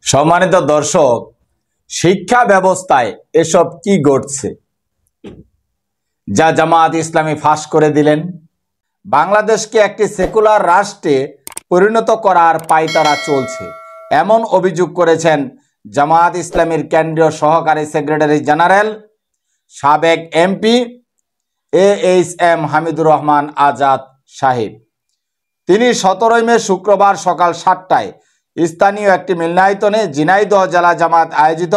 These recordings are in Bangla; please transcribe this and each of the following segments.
সম্মানিত দর্শক, শিক্ষা ব্যবস্থায় এসব কি ঘটছে যা জামাত ইসলামী ফাঁস করে দিলেন? বাংলাদেশকে একটি সেকুলার রাষ্ট্রে পরিণত করার পায়তারা চলছে এমন অভিযোগ করেছেন জামাত ইসলামীর কেন্দ্রীয় সহকারী সেক্রেটারি জেনারেল সাবেক এমপি AHM হামিদুর রহমান আজাদ সাহেব। তিনি 17 মে শুক্রবার সকাল 7টায় স্থানীয় একটি মিলনায়তনে ঝিনাইদহ জেলা জামাত আয়োজিত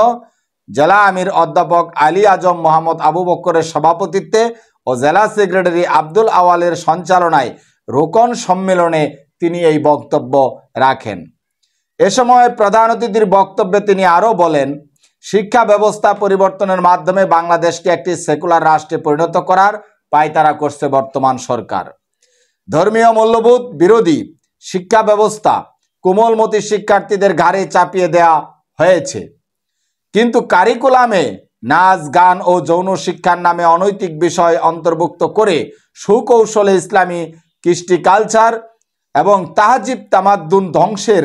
জেলা আমির অধ্যাপক আলী আজম মোহাম্মদ আবু বকরের সভাপতিত্বে ও জেলা সেক্রেটারি আব্দুল আওয়ালের সঞ্চালনায় রোকন সম্মেলনে তিনি এই বক্তব্য রাখেন। এ সময় প্রধান অতিথির বক্তব্যে তিনি আরও বলেন, শিক্ষা ব্যবস্থা পরিবর্তনের মাধ্যমে বাংলাদেশকে একটি সেকুলার রাষ্ট্রে পরিণত করার পায়তারা করছে বর্তমান সরকার। ধর্মীয় মূল্যবোধ বিরোধী শিক্ষা ব্যবস্থা কোমলমতি শিক্ষার্থীদের ঘাড়ে চাপিয়ে দেওয়া হয়েছে, কিন্তু কারিকুলামে নাচ গান ও যৌন শিক্ষার নামে অনৈতিক বিষয় অন্তর্ভুক্ত করে সুকৌশলে ইসলামী কৃষ্টি কালচার এবং তাহজিব তামাদ্দুন ধ্বংসের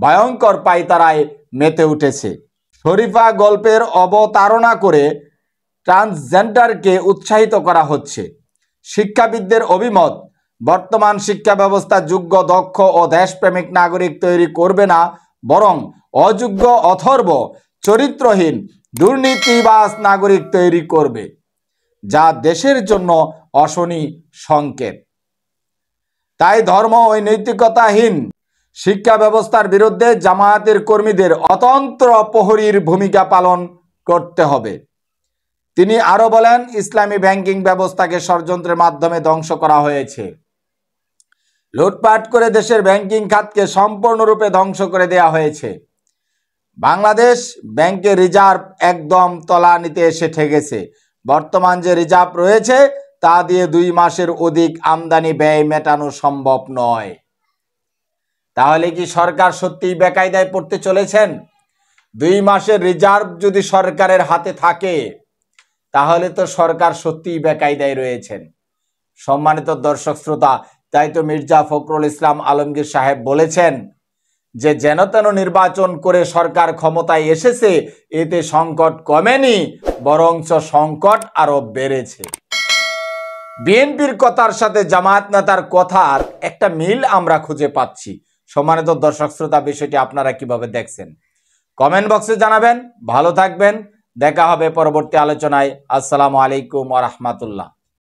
ভয়ঙ্কর পায়তারায় মেতে উঠেছে। শরীফা গল্পের অবতারণা করে ট্রান্সজেন্ডারকে উৎসাহিত করা হচ্ছে। শিক্ষাবিদদের অভিমত, বর্তমান শিক্ষা ব্যবস্থা যোগ্য, দক্ষ ও দেশপ্রেমিক নাগরিক তৈরি করবে না, বরং অযোগ্য, অথর্ব, চরিত্রহীন, দুর্নীতিবাজ নাগরিক তৈরি করবে, যা দেশের জন্য অশনি সংকেত। তাই ধর্ম ও নৈতিকতাহীন শিক্ষা ব্যবস্থার বিরুদ্ধে জামায়াতের কর্মীদের অতন্ত্র প্রহরীর ভূমিকা পালন করতে হবে। তিনি আরো বলেন, ইসলামী ব্যাংকিং ব্যবস্থাকে ষড়যন্ত্রের মাধ্যমে ধ্বংস করা হয়েছে। লুটপাট করে দেশের ব্যাংকিং খাতকে সম্পূর্ণরূপে ধ্বংস করে দেওয়া হয়েছে। বাংলাদেশ ব্যাংকের রিজার্ভ একদম তলানিতে এসে ঠেকেছে। বর্তমান যে রিজার্ভ রয়েছে তা দিয়ে 2 মাসের অধিক আমদানি ব্যয় মেটানো সম্ভব নয়। তাহলে কি সরকার সত্যিই বেকায়দায় পড়তে চলেছেন? 2 মাসের রিজার্ভ যদি সরকারের হাতে থাকে তাহলে তো সরকার সত্যিই বেকায়দায় রয়েছেন। সম্মানিত দর্শক শ্রোতা, তাই তো মির্জা ফখরুল ইসলাম আলমগীর সাহেব বলেছেন যে যেন তেন নির্বাচন করে সরকার ক্ষমতায় এসেছে, এতে সংকট কমেনি, বরঞ্চ সংকট আরো বেড়েছে। বিএনপির কথার সাথে জামায়াত নেতার কথার একটা মিল আমরা খুঁজে পাচ্ছি। সম্মানিত দর্শক শ্রোতা, বিষয়টি আপনারা কিভাবে দেখছেন কমেন্ট বক্সে জানাবেন। ভালো থাকবেন, দেখা হবে পরবর্তী আলোচনায়। আসসালামু আলাইকুম ওয়া রাহমাতুল্লাহ।